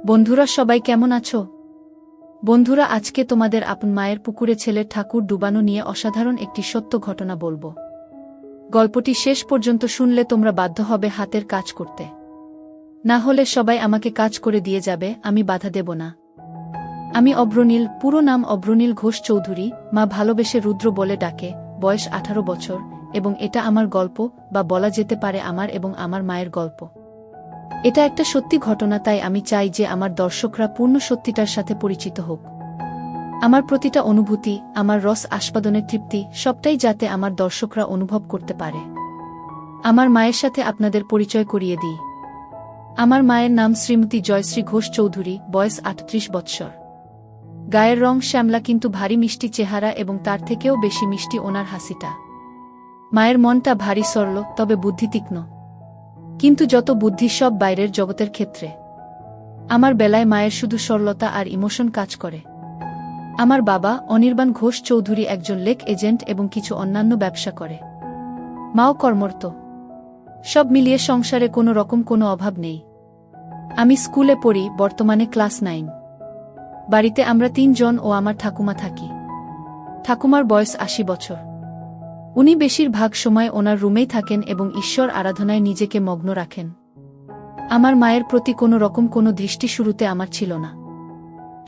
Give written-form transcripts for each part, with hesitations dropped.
বন্ধুরা সবাই কেমন আছো? বন্ধুরা আজকে তোমাদের আপন মায়ের পুকুরে ছেলের ঠাকুর ডুবানো নিয়ে অসাধারণ একটি সত্য ঘটনা বলবো। গল্পটি শেষ পর্যন্ত শুনলে তোমরা বাধ্য হবে হাতের কাজ করতে। না হলে সবাই আমাকে কাজ করে দিয়ে যাবে, আমি বাধা দেব না। আমি অভ্রনীল, পুরো নাম অভ্রনীল ঘোষ চৌধুরী, মা ভালোবেসে রুদ্র বলে ডাকে, বয়স 18 বছর, এবং এটা আমার গল্প, বা বলা যেতে পারে আমার এবং আমার মায়ের গল্প। এটা একটা সত্যি ঘটনা, তাই আমি চাই যে আমার দর্শকরা পূর্ণ সত্যিটার সাথে পরিচিত হোক। আমার প্রতিটা অনুভূতি, আমার রস আস্বাদনের তৃপ্তি, সবটাই যাতে আমার দর্শকরা অনুভব করতে পারে। আমার মায়ের সাথে আপনাদের পরিচয় করিয়ে দিই। আমার মায়ের নাম শ্রীমতী জয়শ্রী ঘোষ চৌধুরী, বয়স 38 বৎসর। গায়ের রং শ্যামলা, কিন্তু ভারী মিষ্টি চেহারা, এবং তার থেকেও বেশি মিষ্টি ওনার হাসিটা। মায়ের মনটা ভারী সরল, তবে বুদ্ধি তীক্ষ্ণ। কিন্তু যত বুদ্ধি সব বাইরের জগতের ক্ষেত্রে। আমার বেলায় মায়ের শুধু সরলতা আর ইমোশন কাজ করে। আমার বাবা অনির্বাণ ঘোষ চৌধুরী একজন লেক এজেন্ট এবং কিছু অন্যান্য ব্যবসা করে। মাও কর্মরত। সব মিলিয়ে সংসারে কোনো রকম কোনো অভাব নেই। আমি স্কুলে পড়ি, বর্তমানে ক্লাস 9। বাড়িতে আমরা 3 জন ও আমার ঠাকুমা থাকি। ঠাকুমার বয়স 80 বছর। উনি বেশিরভাগ সময় ওনার রুমেই থাকেন এবং ঈশ্বর আরাধনায় নিজেকে মগ্ন রাখেন। আমার মায়ের প্রতি কোনো রকম কোনো দৃষ্টি শুরুতে আমার ছিল না।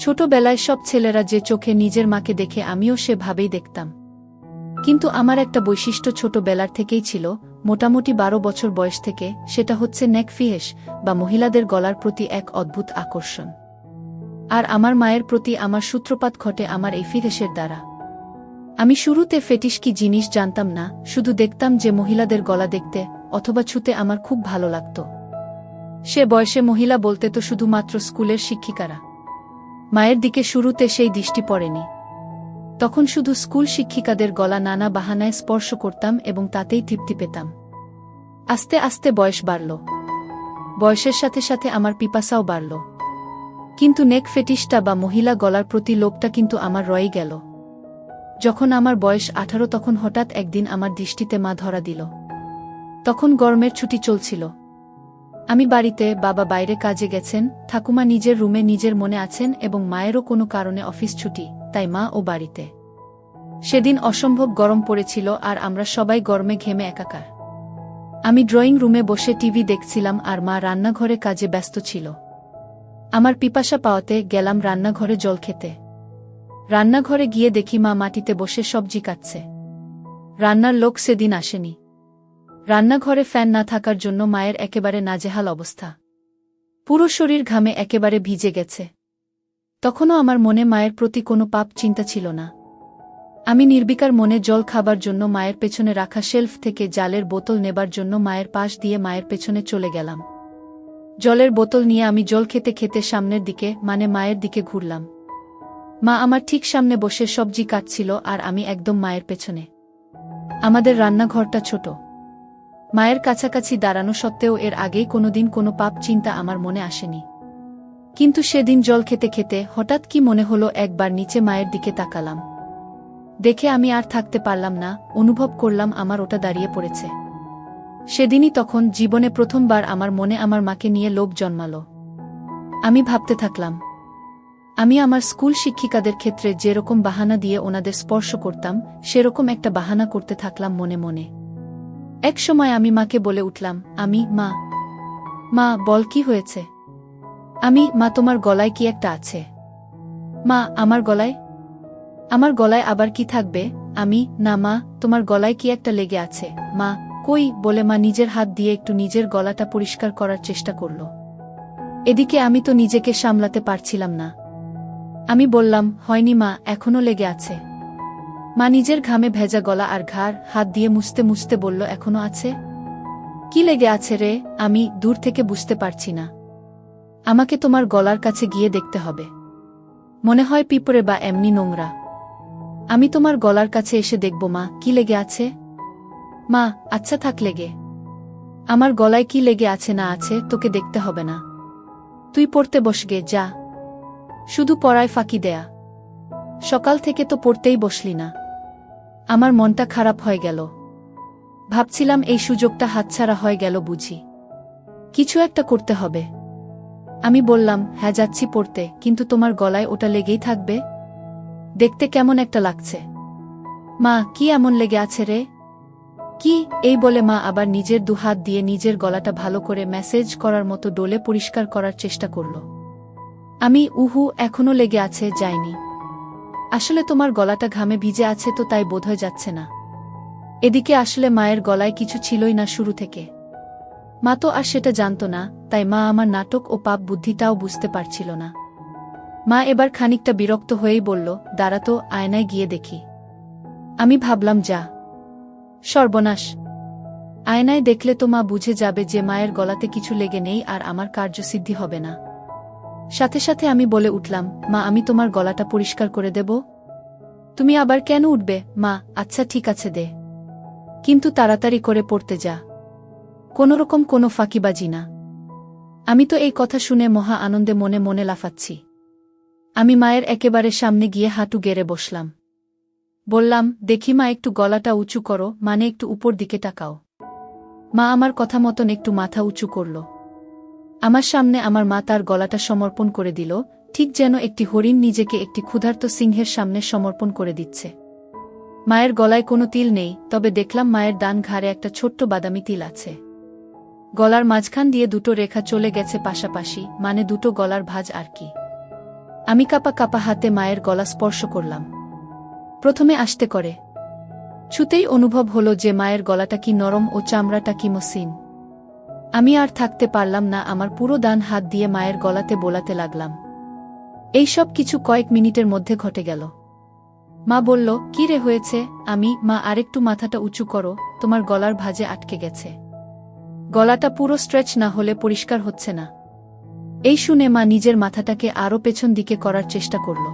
ছোটবেলায় সব ছেলেরা যে চোখে নিজের মাকে দেখে, আমিও সেভাবেই দেখতাম। কিন্তু আমার একটা বৈশিষ্ট্য ছোটবেলার থেকেই ছিল, মোটামুটি 12 বছর বয়স থেকে, সেটা হচ্ছে নেক ফিহেস, বা মহিলাদের গলার প্রতি এক অদ্ভুত আকর্ষণ। আর আমার মায়ের প্রতি আমার সূত্রপাত ঘটে আমার এই ফিহেসের দ্বারা। আমি শুরুতে ফেটিশ কি জিনিস জানতাম না, শুধু দেখতাম যে মহিলাদের গলা দেখতে অথবা ছুতে আমার খুব ভালো লাগত। সে বয়সে মহিলা বলতে তো শুধুমাত্র স্কুলের শিক্ষিকারা। মায়ের দিকে শুরুতে সেই দৃষ্টি পড়েনি। তখন শুধু স্কুল শিক্ষিকাদের গলা নানা বাহানায় স্পর্শ করতাম এবং তাতেই তৃপ্তি পেতাম। আস্তে আস্তে বয়স বাড়ল। বয়সের সাথে সাথে আমার পিপাসাও বাড়ল। কিন্তু নেক ফেটিশটা বা মহিলা গলার প্রতি লোভটা কিন্তু আমার রয়ে গেল। যখন আমার বয়স 18, তখন হঠাৎ একদিন আমার দৃষ্টিতে মা ধরা দিল। তখন গরমের ছুটি চলছিল। আমি বাড়িতে, বাবা বাইরে কাজে গেছেন, ঠাকুমা নিজের রুমে নিজের মনে আছেন, এবং মায়েরও কোনো কারণে অফিস ছুটি, তাই মা ও বাড়িতে। সেদিন অসম্ভব গরম পড়েছিল আর আমরা সবাই গরমে ঘেমে একাকার। আমি ড্রয়িং রুমে বসে টিভি দেখছিলাম আর মা রান্নাঘরে কাজে ব্যস্ত ছিল। আমার পিপাসা পাওয়াতে গেলাম রান্নাঘরে জল খেতে। রান্নাঘরে গিয়ে দেখি মা মাটিতে বসে সবজি কাটছে। রান্নার লোক সেদিন আসেনি। রান্নাঘরে ফ্যান না থাকার জন্য মায়ের একেবারে নাজেহাল অবস্থা। পুরো শরীর ঘামে একেবারে ভিজে গেছে। তখনও আমার মনে মায়ের প্রতি কোনো পাপ চিন্তা ছিল না। আমি নির্বিকার মনে জল খাবার জন্য মায়ের পেছনে রাখা শেলফ থেকে জালের বোতল নেবার জন্য মায়ের পাশ দিয়ে মায়ের পেছনে চলে গেলাম। জলের বোতল নিয়ে আমি জল খেতে খেতে সামনের দিকে, মানে মায়ের দিকে ঘুরলাম। মা আমার ঠিক সামনে বসে সবজি কাটছিল আর আমি একদম মায়ের পেছনে। আমাদের রান্নাঘরটা ছোট। মায়ের কাছাকাছি দাঁড়ানো সত্ত্বেও এর আগেই কোনোদিন কোনো পাপ চিন্তা আমার মনে আসেনি। কিন্তু সেদিন জল খেতে খেতে হঠাৎ কি মনে হলো, একবার নিচে মায়ের দিকে তাকালাম। দেখে আমি আর থাকতে পারলাম না, অনুভব করলাম আমার ওটা দাঁড়িয়ে পড়েছে। সেদিনই তখন জীবনে প্রথমবার আমার মনে আমার মাকে নিয়ে লোভ জন্মালো। আমি ভাবতে থাকলাম, আমি আমার স্কুল শিক্ষিকাদের ক্ষেত্রে যেরকম বাহানা দিয়ে ওনাদের স্পর্শ করতাম, সেরকম একটা বাহানা করতে থাকলাম মনে মনে। এক সময় আমি মাকে বলে উঠলাম, মা, মা বল কি হয়েছে? মা তোমার গলায় কি একটা আছে? মা আমার গলায়? আমার গলায় আবার কি থাকবে? না মা, তোমার গলায় কি একটা লেগে আছে। মা, কই, বলে মা নিজের হাত দিয়ে একটু নিজের গলাটা পরিষ্কার করার চেষ্টা করল। এদিকে আমি তো নিজেকে সামলাতে পারছিলাম না। আমি বললাম, হয়নি মা, এখনো লেগে আছে। মা নিজের ঘামে ভেজা গলা আর ঘাড় হাত দিয়ে মুছতে মুছতে বলল, এখনো আছে? কি লেগে আছে রে? আমি দূর থেকে বুঝতে পারছি না। আমাকে তোমার গলার কাছে গিয়ে দেখতে হবে। মনে হয় পিঁপড়ে বা এমনি নোংরা। আমি তোমার গলার কাছে এসে দেখব মা, কি লেগে আছে। মা, আচ্ছা থাক লেগে। আমার গলায় কি লেগে আছে না আছে তোকে দেখতে হবে না। তুই পড়তে বসগে, যা। শুধু পড়ায় ফাঁকি দেয়া। সকাল থেকে তো পড়তেই বসলি না। আমার মনটা খারাপ হয়ে গেল। ভাবছিলাম এই সুযোগটা হাতছাড়া হয়ে গেল বুঝি। কিছু একটা করতে হবে। আমি বললাম, হ্যাঁ যাচ্ছি পড়তে, কিন্তু তোমার গলায় ওটা লেগেই থাকবে? দেখতে কেমন একটা লাগছে। মা, কি এমন লেগে আছে রে? কি? এই বলে মা আবার নিজের দুহাত দিয়ে নিজের গলাটা ভালো করে ম্যাসেজ করার মতো ডোলে পরিষ্কার করার চেষ্টা করল। আমি, উহু, এখনো লেগে আছে, যায়নি। আসলে তোমার গলাটা ঘামে ভিজে আছে তো, তাই বোধহয় যাচ্ছে না। এদিকে আসলে মায়ের গলায় কিছু ছিলই না শুরু থেকে। মা তো আর সেটা জানত না, তাই মা আমার নাটক ও পাপ বুদ্ধিটাও বুঝতে পারছিল না। মা এবার খানিকটা বিরক্ত হয়েই বলল, দাঁড়া তো, আয়নায় গিয়ে দেখি। আমি ভাবলাম, যা সর্বনাশ, আয়নায় দেখলে তো মা বুঝে যাবে যে মায়ের গলাতে কিছু লেগে নেই আর আমার কার্যসিদ্ধি হবে না। সাথে সাথে আমি বলে উঠলাম, মা, আমি তোমার গলাটা পরিষ্কার করে দেব। তুমি আবার কেন উঠবে? মা, আচ্ছা ঠিক আছে দে, কিন্তু তাড়াতাড়ি করে পড়তে যা, কোনোরকম কোনো ফাঁকিবাজি না। আমি তো এই কথা শুনে মহা আনন্দে মনে মনে লাফাচ্ছি। আমি মায়ের একেবারে সামনে গিয়ে হাঁটু গেড়ে বসলাম। বললাম, দেখি মা, একটু গলাটা উঁচু করো, মানে একটু উপর দিকে তাকাও। মা আমার কথা মতন একটু মাথা উঁচু করল। আমার সামনে আমার মা তার গলাটা সমর্পণ করে দিল, ঠিক যেন একটি হরিণ নিজেকে একটি ক্ষুধার্ত সিংহের সামনে সমর্পণ করে দিচ্ছে। মায়ের গলায় কোনো তিল নেই, তবে দেখলাম মায়ের ডান ঘাড়ে একটা ছোট্ট বাদামি তিল আছে। গলার মাঝখান দিয়ে দুটো রেখা চলে গেছে পাশাপাশি, মানে দুটো গলার ভাঁজ আর কি। আমি কাপা কাপা হাতে মায়ের গলা স্পর্শ করলাম। প্রথমে আস্তে করে ছুতেই অনুভব হলো যে মায়ের গলাটা কি নরম ও চামড়াটা কি মসৃণ। আমি আর থাকতে পারলাম না, আমার পুরো ডান হাত দিয়ে মায়ের গলাতে বোলাতে লাগলাম। এই সব কিছু কয়েক মিনিটের মধ্যে ঘটে গেল। মা বলল, কি রে হয়েছে? আমি, মা, আরেকটু মাথাটা উঁচু করো, তোমার গলার ভাঁজে আটকে গেছে। গলাটা পুরো স্ট্রেচ না হলে পরিষ্কার হচ্ছে না। এই শুনে মা নিজের মাথাটাকে আরও পেছন দিকে করার চেষ্টা করল।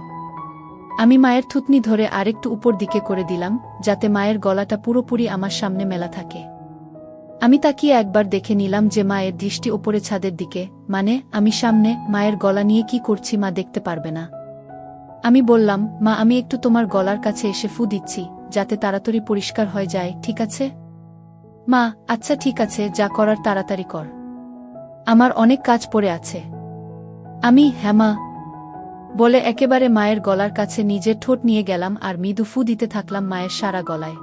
আমি মায়ের থুতনি ধরে আরেকটু উপর দিকে করে দিলাম, যাতে মায়ের গলাটা পুরোপুরি আমার সামনে মেলা থাকে। আমি তাকিয়ে একবার দেখে নিলাম যে মায়ের দৃষ্টি ওপরে ছাদের দিকে, মানে আমি সামনে। মায়ের গলা নিয়ে কি করছি মা দেখতে পারবে না। আমি বললাম, মা, আমি একটু তোমার গলার কাছে এসে ফু দিচ্ছি, যাতে তাড়াতাড়ি পরিষ্কার হয়ে যায়, ঠিক আছে? মা, আচ্ছা ঠিক আছে, যা করার তাড়াতাড়ি কর, আমার অনেক কাজ পড়ে আছে। আমি, হ্যাঁ মা, বলে একেবারে মায়ের গলার কাছে নিজের ঠোঁট নিয়ে গেলাম আর মৃদু ফু দিতে থাকলাম মায়ের সারা গলায়।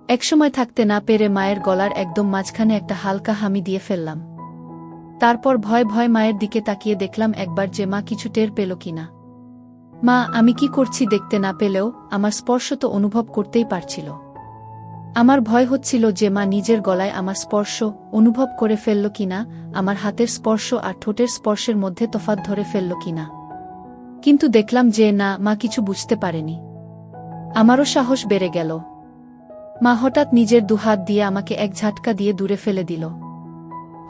একসময় থাকতে না পেরে মায়ের গলার একদম মাঝখানে একটা হালকা হামি দিয়ে ফেললাম। তারপর ভয় ভয় মায়ের দিকে তাকিয়ে দেখলাম একবার যে মা কিছু টের পেল কিনা। মা আমি কি করছি দেখতে না পেলেও আমার স্পর্শ তো অনুভব করতেই পারছিল। আমার ভয় হচ্ছিল যে মা নিজের গলায় আমার স্পর্শ অনুভব করে ফেলল কিনা, আমার হাতের স্পর্শ আর ঠোঁটের স্পর্শের মধ্যে তফাৎ ধরে ফেলল কিনা। কিন্তু দেখলাম যে না, মা কিছু বুঝতে পারেনি। আমারও সাহস বেড়ে গেল। মা হঠাৎ নিজের দুহাত দিয়ে আমাকে এক ঝাটকা দিয়ে দূরে ফেলে দিল।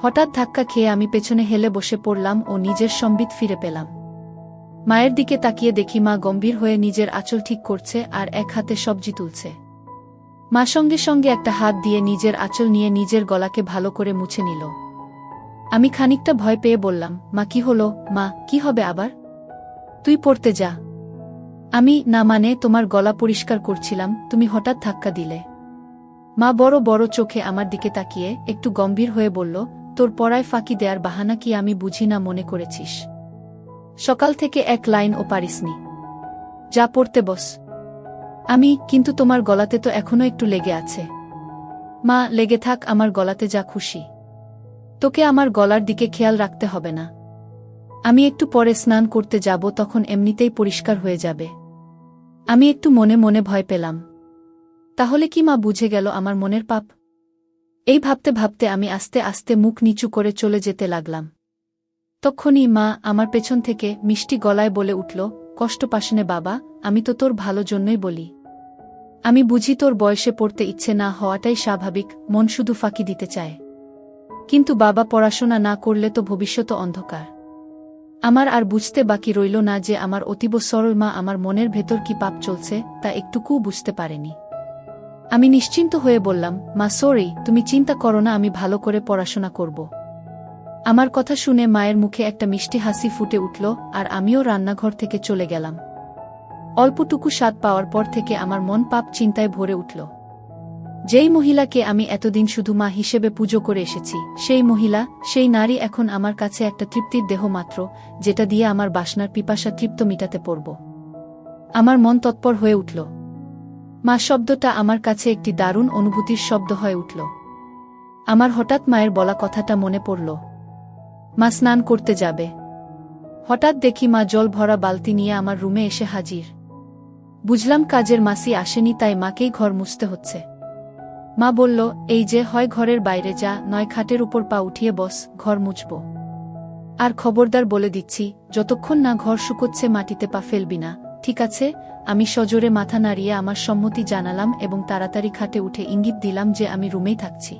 হঠাৎ ধাক্কা খেয়ে আমি পেছনে হেলে বসে পড়লাম ও নিজের সম্বিত ফিরে পেলাম। মায়ের দিকে তাকিয়ে দেখি মা গম্ভীর হয়ে নিজের আঁচল ঠিক করছে আর এক হাতে সবজি তুলছে। মা সঙ্গে সঙ্গে একটা হাত দিয়ে নিজের আঁচল নিয়ে নিজের গলাকে ভালো করে মুছে নিল। আমি খানিকটা ভয় পেয়ে বললাম, মা কি হলো? মা, কি হবে আবার? তুই পড়তে যা। আমি, না মানে তোমার গলা পরিষ্কার করছিলাম, তুমি হঠাৎ ধাক্কা দিলে। মা বড় বড় চোখে আমার দিকে তাকিয়ে একটু গম্ভীর হয়ে বলল, তোর পড়ায় ফাঁকি দেয়ার বাহানা কি আমি বুঝি না মনে করেছিস? সকাল থেকে এক লাইনও পারিসনি, যা পড়তে বস। আমি, কিন্তু তোমার গলাতে তো এখনো একটু লেগে আছে। মা, লেগে থাক আমার গলাতে যা খুশি, তোকে আমার গলার দিকে খেয়াল রাখতে হবে না। আমি একটু পরে স্নান করতে যাব, তখন এমনিতেই পরিষ্কার হয়ে যাবে। আমি একটু মনে মনে ভয় পেলাম, তাহলে কি মা বুঝে গেল আমার মনের পাপ? এই ভাবতে ভাবতে আমি আস্তে আস্তে মুখ নিচু করে চলে যেতে লাগলাম। তক্ষুনি মা আমার পেছন থেকে মিষ্টি গলায় বলে উঠল, কষ্ট পাস নে বাবা, আমি তো তোর ভালো জন্যই বলি। আমি বুঝি তোর বয়সে পড়তে ইচ্ছে না হওয়াটাই স্বাভাবিক, মন শুধু ফাঁকি দিতে চায়। কিন্তু বাবা, পড়াশোনা না করলে তো ভবিষ্যৎ অন্ধকার। আমার আর বুঝতে বাকি রইল না যে আমার অতীব সরল মা আমার মনের ভেতর কি পাপ চলছে তা একটুকুও বুঝতে পারেনি। আমি নিশ্চিন্ত হয়ে বললাম, মা সরি, তুমি চিন্তা করো না, আমি ভালো করে পড়াশোনা করব। আমার কথা শুনে মায়ের মুখে একটা মিষ্টি হাসি ফুটে উঠল আর আমিও রান্নাঘর থেকে চলে গেলাম। অল্পটুকু স্বাদ পাওয়ার পর থেকে আমার মন পাপ চিন্তায় ভরে উঠল। যেই মহিলাকে আমি এতদিন শুধু মা হিসেবে পুজো করে এসেছি, সেই মহিলা, সেই নারী এখন আমার কাছে একটা তৃপ্তির দেহ মাত্র, যেটা দিয়ে আমার বাসনার পিপাসা তৃপ্ত মিটাতে পারব। আমার মন তৎপর হয়ে উঠল। মা শব্দটা আমার কাছে একটি দারুণ অনুভূতির শব্দ হয়ে উঠল। আমার হঠাৎ মায়ের বলা কথাটা মনে পড়ল। মা স্নান করতে যাবে। হঠাৎ দেখি মা জল ভরা বালতি নিয়ে আমার রুমে এসে হাজির। বুঝলাম কাজের মাসি আসেনি, তাই মাকেই ঘর মুছতে হচ্ছে। মা বলল, এই যে, হয় ঘরের বাইরে যা, নয় খাটের উপর পা উঠিয়ে বস, ঘর মুছব। আর খবরদার বলে দিচ্ছি, যতক্ষণ না ঘর শুকোচ্ছে মাটিতে পা ফেলবি না, ঠিক আছে? আমি সজোরে মাথা নাড়িয়ে আমার সম্মতি জানালাম এবং তাড়াতাড়ি খাটে উঠে ইঙ্গিত দিলাম যে আমি রুমেই থাকছি।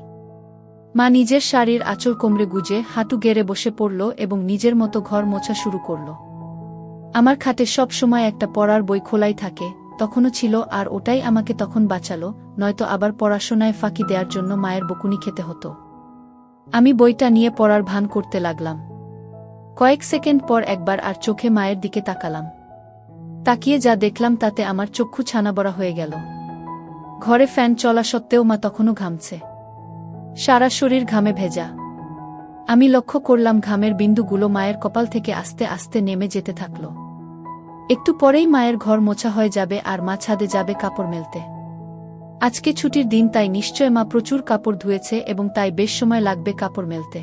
মা নিজের শাড়ির আঁচল কোমরে গুজে হাঁটু গেড়ে বসে পড়ল এবং নিজের মতো ঘর মোছা শুরু করল। আমার খাটে সব সময় একটা পড়ার বই খোলাই থাকে, তখনও ছিল, আর ওটাই আমাকে তখন বাঁচালো, নয়তো আবার পড়াশোনায় ফাঁকি দেওয়ার জন্য মায়ের বকুনি খেতে হতো। আমি বইটা নিয়ে পড়ার ভান করতে লাগলাম। কয়েক সেকেন্ড পর একবার আর চোখে মায়ের দিকে তাকালাম। তাকিয়ে যা দেখলাম তাতে আমার চক্ষু ছানাবড়া হয়ে গেল। ঘরে ফ্যান চলা সত্ত্বেও মা তখনও ঘামছে। সারা শরীর ঘামে ভেজা। আমি লক্ষ্য করলাম ঘামের বিন্দুগুলো মায়ের কপাল থেকে আস্তে আস্তে নেমে যেতে থাকল। একটু পরেই মায়ের ঘর মোছা হয়ে যাবে আর মা ছাদে যাবে কাপড় মেলতে। আজকে ছুটির দিন, তাই নিশ্চয় মা প্রচুর কাপড় ধুয়েছে এবং তাই বেশ সময় লাগবে কাপড় মেলতে।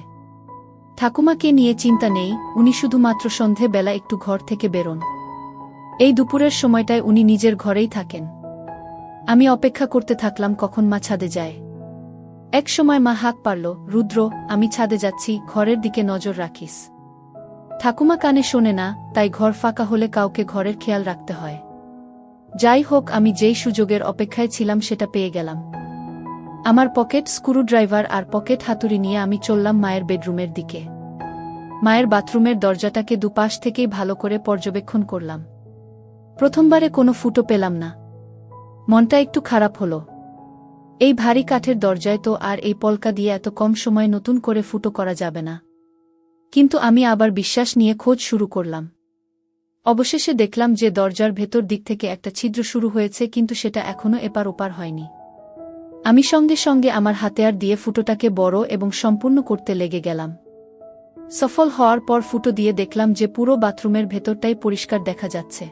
ঠাকুমাকে নিয়ে চিন্তা নেই, উনি শুধুমাত্র সন্ধে বেলা একটু ঘর থেকে বেরোন। এই দুপুরের সময়টায় উনি নিজের ঘরেই থাকেন। আমি অপেক্ষা করতে থাকলাম কখন মা ছাদে যায়। এক সময় মা হাঁক পারল, রুদ্র, আমি ছাদে যাচ্ছি, ঘরের দিকে নজর রাখিস। ঠাকুমা কানে শোনে না, তাই ঘর ফাঁকা হলে কাউকে ঘরের খেয়াল রাখতে হয়। যাই হোক, আমি যেই সুযোগের অপেক্ষায় ছিলাম সেটা পেয়ে গেলাম। আমার পকেট স্ক্রুড্রাইভার আর পকেট হাতুড়ি নিয়ে আমি চললাম মায়ের বেডরুমের দিকে। মায়ের বাথরুমের দরজাটাকে দুপাশ থেকেই ভালো করে পর্যবেক্ষণ করলাম। প্রথমবারে কোনো ফুটো পেলাম না। মনটা একটু খারাপ হলো। এই ভারী কাঠের দরজায় তো আর এই পলকা দিয়ে এত কম সময় নতুন করে ফুটো করা যাবে না। কিন্তু আমি আবার বিশ্বাস নিয়ে খোঁজ শুরু করলাম। অবশেষে দেখলাম যে দরজার ভেতর দিক থেকে একটা ছিদ্র শুরু হয়েছে, কিন্তু সেটা এখনো এপার ওপার হয়নি। আমি সঙ্গে সঙ্গে আমার হাতিয়ার দিয়ে ফুটোটাকে বড় এবং সম্পূর্ণ করতে লেগে গেলাম। সফল হওয়ার পর ফুটো দিয়ে দেখলাম যে পুরো বাথরুমের ভেতরটাই পরিষ্কার দেখা যাচ্ছে।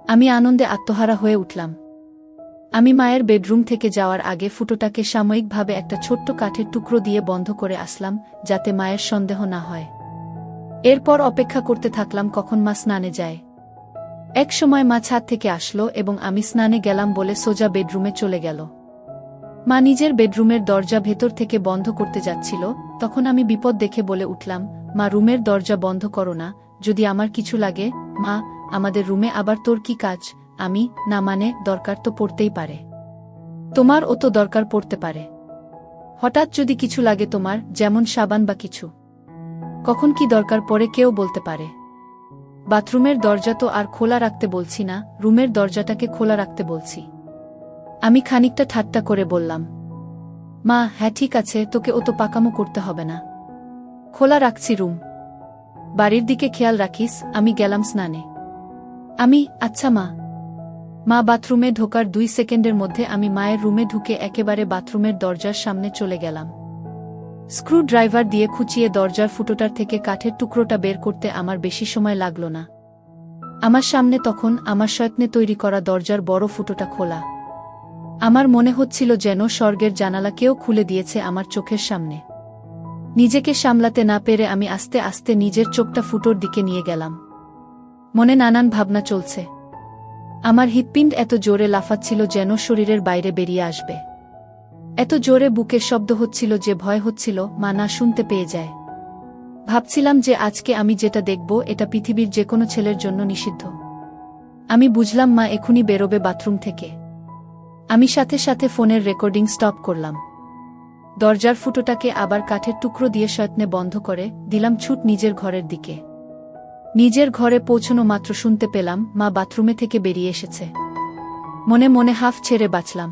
আমি আনন্দে আত্মহারা হয়ে উঠলাম। আমি মায়ের বেডরুম থেকে যাওয়ার আগে ফুটোটাকে সাময়িকভাবে একটা ছোট্ট কাঠের টুকরো দিয়ে বন্ধ করে আসলাম, যাতে মায়ের সন্দেহ না হয়। এরপর অপেক্ষা করতে থাকলাম কখন মা স্নানে যায়। এক সময় মা ছাদ থেকে আসলো এবং আমি স্নানে গেলাম বলে সোজা বেডরুমে চলে গেল। মা নিজের বেডরুমের দরজা ভেতর থেকে বন্ধ করতে যাচ্ছিল, তখন আমি বিপদ দেখে বলে উঠলাম, মা, রুমের দরজা বন্ধ করো না, যদি আমার কিছু লাগে। মা, আমাদের রুমে আবার তোর কি কাজ? আমি, না মানে, দরকার তো পড়তেই পারে। তোমারও তো দরকার পড়তে পারে। হঠাৎ যদি কিছু লাগে তোমার, যেমন সাবান বা কিছু। কখন কি দরকার পড়ে কেউ বলতে পারে। বাথরুমের দরজা তো আর খোলা রাখতে বলছি না, রুমের দরজাটাকে খোলা রাখতে বলছি। আমি খানিকটা ঠাট্টা করে বললাম। মা, হ্যাঁ ঠিক আছে, তোকে অত পাকামো করতে হবে না। খোলা রাখছি রুম। বাড়ির দিকে খেয়াল রাখিস। আমি গেলাম স্নানে। আচ্ছা মা। মা বাথরুমে ঢোকার 2 সেকেন্ডের মধ্যে আমি মায়ের রুমে ঢুকে একেবারে বাথরুমের দরজার সামনে চলে গেলাম। স্ক্রুড্রাইভার দিয়ে খুঁচিয়ে দরজার ফুটোটার থেকে কাঠের টুকরোটা বের করতে আমার বেশি সময় লাগল না। আমার সামনে তখন আমার যত্নে তৈরি করা দরজার বড় ফুটোটা খোলা। আমার মনে হচ্ছিল যেন স্বর্গের জানালা কেউ খুলে দিয়েছে আমার চোখের সামনে। নিজেকে সামলাতে না পেরে আমি আস্তে আস্তে নিজের চোখটা ফুটোর দিকে নিয়ে গেলাম। মনে নানান ভাবনা চলছে। আমার হৃৎপিণ্ড এত জোরে লাফাচ্ছিল যেন শরীরের বাইরে বেরিয়ে আসবে। এত জোরে বুকের শব্দ হচ্ছিল যে ভয় হচ্ছিল মা না শুনতে পেয়ে যায়। ভাবছিলাম যে আজকে আমি যেটা দেখব এটা পৃথিবীর যে কোনো ছেলের জন্য নিষিদ্ধ। আমি বুঝলাম মা এখুনি বেরোবে বাথরুম থেকে। আমি সাথে সাথে ফোনের রেকর্ডিং স্টপ করলাম। দরজার ফুটোটাকে আবার কাঠের টুকরো দিয়ে যত্নে বন্ধ করে দিলাম ছুট নিজের ঘরের দিকে। নিজের ঘরে পৌঁছনো মাত্র শুনতে পেলাম মা বাথরুমে থেকে বেরিয়ে এসেছে। মনে মনে হাফ ছেড়ে বাঁচলাম।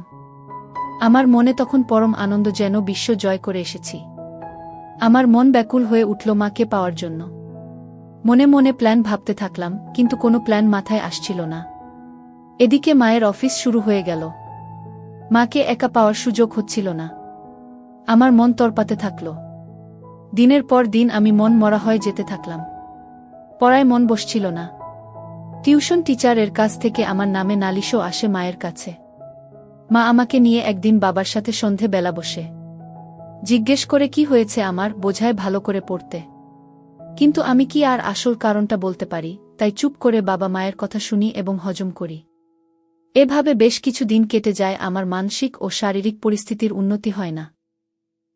আমার মনে তখন পরম আনন্দ, যেন বিশ্ব জয় করে এসেছি। আমার মন ব্যাকুল হয়ে উঠল মাকে পাওয়ার জন্য। মনে মনে প্ল্যান ভাবতে থাকলাম, কিন্তু কোনো প্ল্যান মাথায় আসছিল না। এদিকে মায়ের অফিস শুরু হয়ে গেল। মাকে একা পাওয়ার সুযোগ হচ্ছিল না। আমার মন তরপাতে থাকল। দিনের পর দিন আমি মন মরা হয়ে যেতে থাকলাম। পড়ায় মন বসছিল না। টিউশন টিচারের কাছ থেকে আমার নামে নালিশও আসে মায়ের কাছে। মা আমাকে নিয়ে একদিন বাবার সাথে সন্ধে বেলা বসে জিজ্ঞেস করে কি হয়েছে আমার, বোঝায় ভালো করে পড়তে। কিন্তু আমি কি আর আসল কারণটা বলতে পারি, তাই চুপ করে বাবা মায়ের কথা শুনি এবং হজম করি। এভাবে বেশ কিছু দিন কেটে যায়, আমার মানসিক ও শারীরিক পরিস্থিতির উন্নতি হয় না।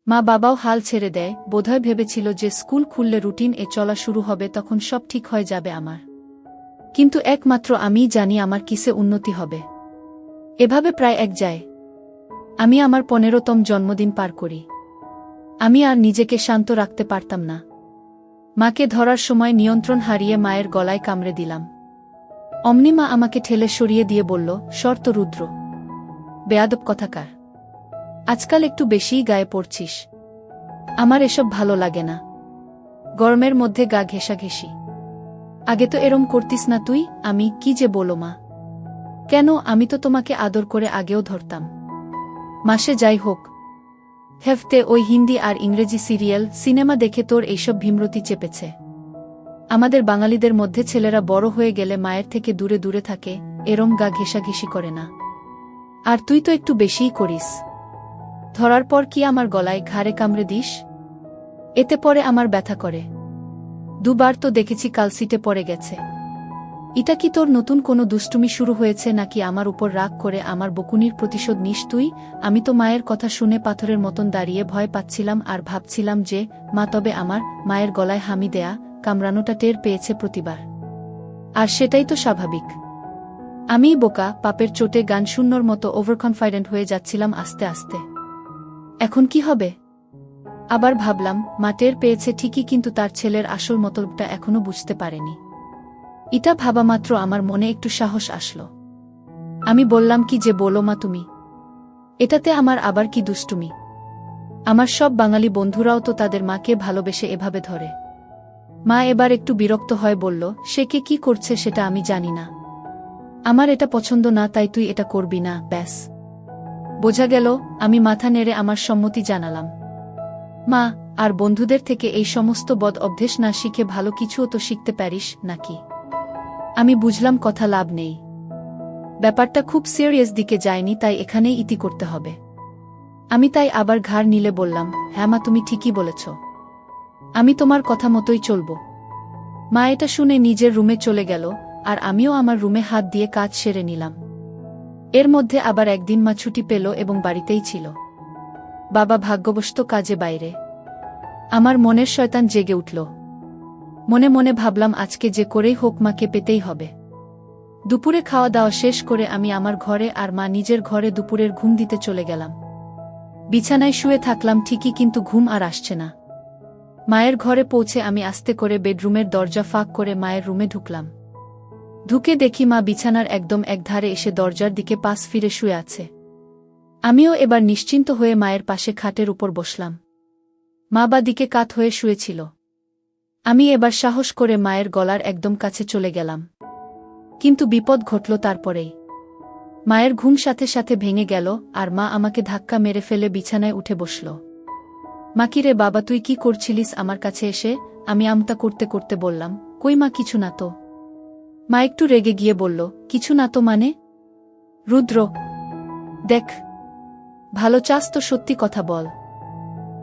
মা বাবাও হাল ছেড়ে দেয়, বোধহয় ভেবেছিল যে স্কুল খুললে রুটিন এ চলা শুরু হবে, তখন সব ঠিক হয়ে যাবে আমার। কিন্তু একমাত্র আমিই জানি আমার কিসে উন্নতি হবে। এভাবে প্রায় এক যায়। আমি আমার 15তম জন্মদিন পার করি। আমি আর নিজেকে শান্ত রাখতে পারতাম না। মাকে ধরার সময় নিয়ন্ত্রণ হারিয়ে মায়ের গলায় কামড়ে দিলাম। অমনি মা আমাকে ঠেলে সরিয়ে দিয়ে বলল, শর্ত রুদ্র, বেয়াদব কথাকার, আজকাল একটু বেশিই গায়ে পড়ছিস। আমার এসব ভালো লাগে না। গরমের মধ্যে গা ঘেঁষাঘেঁষি। আগে তো এরম করতিস না তুই। আমি কি যে বলো মা। কেন, আমি তো তোমাকে আদর করে আগেও ধরতাম। মাসে যাই হোক, হেফতে ওই হিন্দি আর ইংরেজি সিরিয়াল সিনেমা দেখে তোর এইসব ভীমরতি চেপেছে। আমাদের বাঙালিদের মধ্যে ছেলেরা বড় হয়ে গেলে মায়ের থেকে দূরে দূরে থাকে, এরম গা ঘেঁষাঘেঁষি করে না। আর তুই তো একটু বেশিই করিস। ধরার পর কি আমার গলায় ঘাড়ে কামড়ে দিস? এতে পরে আমার ব্যথা করে। দুবার তো দেখেছি কালসিটে পড়ে গেছে। এটা কি তোর নতুন কোনো দুষ্টুমি শুরু হয়েছে নাকি আমার উপর রাগ করে আমার বকুনির প্রতিশোধ নিস তুই? আমি তো মায়ের কথা শুনে পাথরের মতন দাঁড়িয়ে ভয় পাচ্ছিলাম আর ভাবছিলাম যে মা তবে আমার মায়ের গলায় হামি দেয়া কামড়ানোটা টের পেয়েছে প্রতিবার। আর সেটাই তো স্বাভাবিক। আমিই বোকা, পাপের চোটে গান শূন্যর মতো ওভারকনফিডেন্ট হয়ে যাচ্ছিলাম আস্তে আস্তে। এখন কি হবে? আবার ভাবলাম মা টের পেয়েছে ঠিকই, কিন্তু তার ছেলের আসল মতলবটা এখনো বুঝতে পারেনি। এটা ভাবা মাত্র আমার মনে একটু সাহস আসলো। আমি বললাম, কি যে বলো মা তুমি, এটাতে আমার আবার কি দুষ্টুমি? আমার সব বাঙালি বন্ধুরাও তো তাদের মাকে ভালোবেসে এভাবে ধরে। মা এবার একটু বিরক্ত হয়ে বলল, সে কে কি করছে সেটা আমি জানি না। আমার এটা পছন্দ না, তাই তুই এটা করবি না, ব্যাস। বোঝা গেল। আমি মাথা নেড়ে আমার সম্মতি জানালাম। মা, আর বন্ধুদের থেকে এই সমস্ত বদ অভ্যেস না শিখে ভালো কিছুও তো শিখতে পারিস নাকি? আমি বুঝলাম কথা লাভ নেই। ব্যাপারটা খুব সিরিয়াস দিকে যায়নি, তাই এখানেই ইতি করতে হবে। আমি তাই আবার ঘাড় নিলে বললাম, হ্যাঁ মা, তুমি ঠিকই বলেছ। আমি তোমার কথা মতোই চলব। মা এটা শুনে নিজের রুমে চলে গেল, আর আমিও আমার রুমে হাত দিয়ে কাজ সেরে নিলাম। এর মধ্যে আবার একদিন মা ছুটি পেল এবং বাড়িতেই ছিল। বাবা ভাগ্যবশত কাজে বাইরে। আমার মনের শয়তান জেগে উঠল। মনে মনে ভাবলাম আজকে যে করেই হোক মাকে পেতেই হবে। দুপুরে খাওয়া দাওয়া শেষ করে আমি আমার ঘরে আর মা নিজের ঘরে দুপুরের ঘুম দিতে চলে গেলাম। বিছানায় শুয়ে থাকলাম ঠিকই, কিন্তু ঘুম আর আসছে না। মায়ের ঘরে পৌঁছে আমি আস্তে করে বেডরুমের দরজা ফাঁক করে মায়ের রুমে ঢুকলাম। ঢুকে দেখি মা বিছানার একদম একধারে এসে দরজার দিকে পাশ ফিরে শুয়ে আছে। আমিও এবার নিশ্চিন্ত হয়ে মায়ের পাশে খাটের উপর বসলাম। মা বা দিকে কাত হয়ে শুয়েছিল। আমি এবার সাহস করে মায়ের গলার একদম কাছে চলে গেলাম। কিন্তু বিপদ ঘটল তারপরেই। মায়ের ঘুম সাথে সাথে ভেঙে গেল, আর মা আমাকে ধাক্কা মেরে ফেলে বিছানায় উঠে বসল। মা, কি রে বাবা, তুই কি করছিলিস আমার কাছে এসে? আমি আমতা করতে করতে বললাম, কই মা, কিছু না তো। মা একটু রেগে গিয়ে বলল, কিছু না তো মানে? রুদ্র, দেখ, ভালো চাস তো সত্যি কথা বল।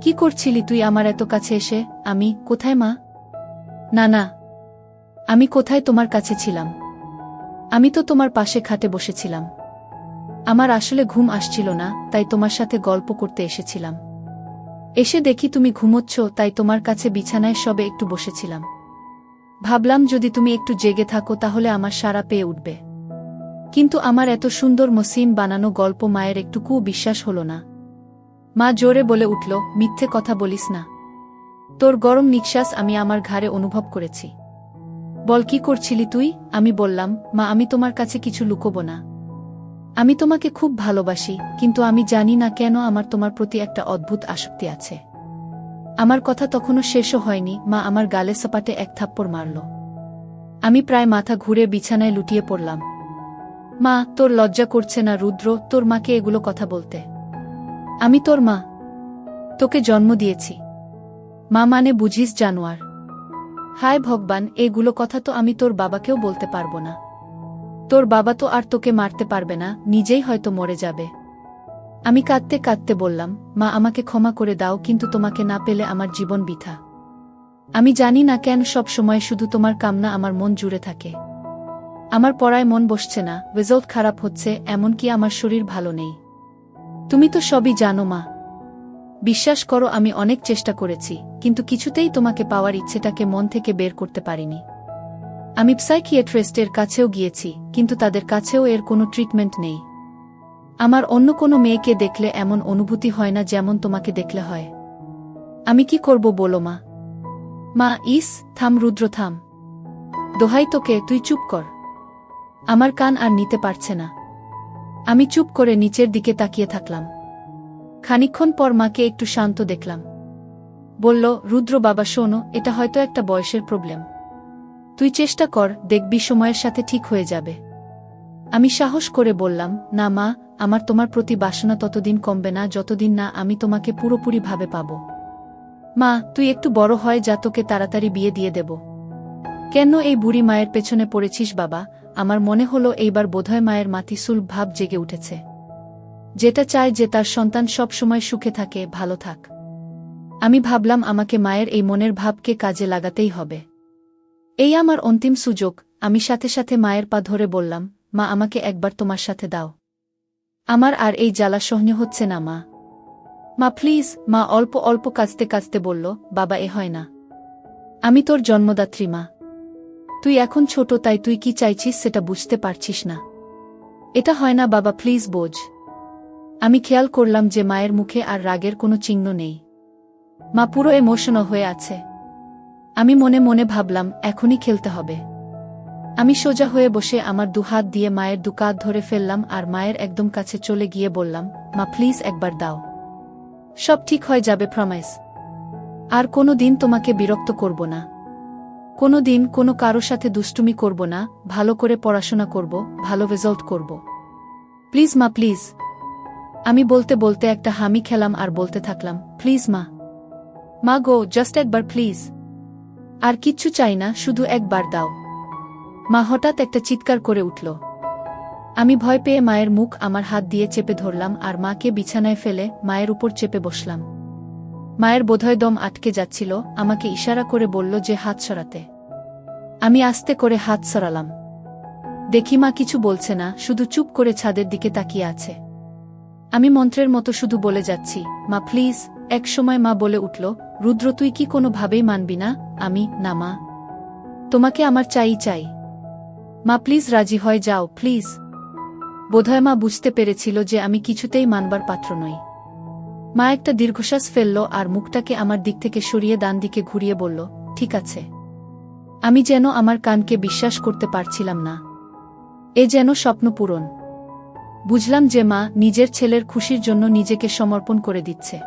কি করছিলি তুই আমার এত কাছে এসে? আমি কোথায় মা? না না, আমি কোথায় তোমার কাছে ছিলাম? আমি তো তোমার পাশে খাটে বসেছিলাম। আমার আসলে ঘুম আসছিল না, তাই তোমার সাথে গল্প করতে এসেছিলাম। এসে দেখি তুমি ঘুমোচ্ছ, তাই তোমার কাছে বিছানায় সবে একটু বসেছিলাম। ভাবলাম যদি তুমি একটু জেগে থাকো তাহলে আমার সাড়া পেয়ে উঠবে। কিন্তু আমার এত সুন্দর মসৃণ বানানো গল্প মায়ের একটুকুও বিশ্বাস হল না। মা জোরে বলে উঠল, মিথ্যে কথা বলিস না। তোর গরম নিঃশ্বাস আমি আমার ঘাড়ে অনুভব করেছি। বল, কি করছিলি তুই? আমি বললাম, মা, আমি তোমার কাছে কিছু লুকোবো না। আমি তোমাকে খুব ভালোবাসি, কিন্তু আমি জানি না কেন আমার তোমার প্রতি একটা অদ্ভুত আসক্তি আছে। আমার কথা তখনও শেষও হয়নি, মা আমার গালে সপাটে এক থাপ্পড় মারল। আমি প্রায় মাথা ঘুরে বিছানায় লুটিয়ে পড়লাম। মা, তোর লজ্জা করছে না রুদ্র তোর মাকে এগুলো কথা বলতে? আমি তোর মা, তোকে জন্ম দিয়েছি। মা মানে বুঝিস জানোয়ার? হায় ভগবান, এগুলো কথা তো আমি তোর বাবাকেও বলতে পারবো না। তোর বাবা তো আর তোকে মারতে পারবে না, নিজেই হয়তো মরে যাবে। আমি কাঁদতে কাঁদতে বললাম, মা আমাকে ক্ষমা করে দাও, কিন্তু তোমাকে না পেলে আমার জীবন বৃথা। আমি জানি না কেন সব সময় শুধু তোমার কামনা আমার মন জুড়ে থাকে। আমার পড়ায় মন বসছে না, রেজাল্ট খারাপ হচ্ছে, এমনকি আমার শরীর ভালো নেই। তুমি তো সবই জানো মা। বিশ্বাস করো আমি অনেক চেষ্টা করেছি, কিন্তু কিছুতেই তোমাকে পাওয়ার ইচ্ছেটাকে মন থেকে বের করতে পারিনি। আমি সাইকিয়াট্রিস্টের কাছেও গিয়েছি, কিন্তু তাদের কাছেও এর কোনো ট্রিটমেন্ট নেই। আমার অন্য কোনো মেয়েকে দেখলে এমন অনুভূতি হয় না যেমন তোমাকে দেখলে হয়। আমি কি করব বলো মা? মা থাম রুদ্র থাম, দোহাই তোকে, তুই চুপ কর। আমার কান আর নিতে পারছে না। আমি চুপ করে নিচের দিকে তাকিয়ে থাকলাম। খানিকক্ষণ পর মাকে একটু শান্ত দেখলাম। বলল, রুদ্র বাবা শোনো, এটা হয়তো একটা বয়সের প্রবলেম। তুই চেষ্টা কর, দেখবি সময়ের সাথে ঠিক হয়ে যাবে। আমি সাহস করে বললাম, না মা, আমার তোমার প্রতি বাসনা ততদিন কমবে না যতদিন না আমি তোমাকে পুরোপুরিভাবে পাব। মা, তুই একটু বড় হয় যা, তোকে তাড়াতাড়ি বিয়ে দিয়ে দেব। কেন এই বুড়ি মায়ের পেছনে পড়েছিস বাবা? আমার মনে হলো এইবার বোধহয় মায়ের মাতিসুল ভাব জেগে উঠেছে, যেটা চায় যে তার সন্তান সব সময় সুখে থাকে, ভালো থাক। আমি ভাবলাম আমাকে মায়ের এই মনের ভাবকে কাজে লাগাতেই হবে। এই আমার অন্তিম সুযোগ। আমি সাথে সাথে মায়ের পা ধরে বললাম, মা আমাকে একবার তোমার সাথে দাও। আমার আর এই জ্বালা সহ্য হচ্ছে না মা। মা প্লিজ। মা অল্প অল্প কাঁদতে কাঁদতে বলল, বাবা এ হয় না। আমি তোর জন্মদাত্রী মা। তুই এখন ছোট, তাই তুই কি চাইছিস সেটা বুঝতে পারছিস না। এটা হয় না বাবা, প্লিজ বোঝ। আমি খেয়াল করলাম যে মায়ের মুখে আর রাগের কোনো চিহ্ন নেই। মা পুরো ইমোশনাল হয়ে আছে। আমি মনে মনে ভাবলাম, এখনই খেলতে হবে। আমি সোজা হয়ে বসে আমার দুহাত দিয়ে মায়ের দুকাত ধরে ফেললাম আর মায়ের একদম কাছে চলে গিয়ে বললাম, মা প্লিজ একবার দাও। সব ঠিক হয়ে যাবে, প্রমিস। আর কোনো দিন তোমাকে বিরক্ত করব না। কোনো দিন কোনো কারো সাথে দুষ্টুমি করব না, ভালো করে পড়াশোনা করব, ভালো রেজাল্ট করব। প্লিজ মা, প্লিজ। আমি বলতে বলতে একটা হামি খেলাম আর বলতে থাকলাম, প্লিজ মা। মা গো, জাস্ট একবার প্লিজ। আর কিচ্ছু চাই না, শুধু একবার দাও। মা হঠাৎ একটা চিৎকার করে উঠল। আমি ভয় পেয়ে মায়ের মুখ আমার হাত দিয়ে চেপে ধরলাম আর মাকে বিছানায় ফেলে মায়ের উপর চেপে বসলাম। মায়ের বোধহয় দম আটকে যাচ্ছিল, আমাকে ইশারা করে বলল যে হাত সরাতে। আমি আস্তে করে হাত সরালাম। দেখি মা কিছু বলছে না, শুধু চুপ করে ছাদের দিকে তাকিয়ে আছে। আমি মন্ত্রের মতো শুধু বলে যাচ্ছি, মা প্লিজ। এক সময় মা বলে উঠল, রুদ্র তুই কি কোনোভাবেই মানবি না? আমি, না মা, তোমাকে আমার চাই চাই। মা প্লিজ রাজি হয়ে যাও, প্লিজ। বোধহয় মা বুঝতে পেরেছিল যে আমি কিছুতেই মানবার পাত্র নই। মা একটা দীর্ঘশ্বাস ফেলল আর মুখটাকে আমার দিক থেকে সরিয়ে ডান দিকে ঘুরিয়ে বলল, ঠিক আছে। আমি যেন আমার কানকে বিশ্বাস করতে পারছিলাম না। এ যেন স্বপ্ন পূরণ। বুঝলাম যে মা নিজের ছেলের খুশির জন্য নিজেকে সমর্পণ করে দিচ্ছে।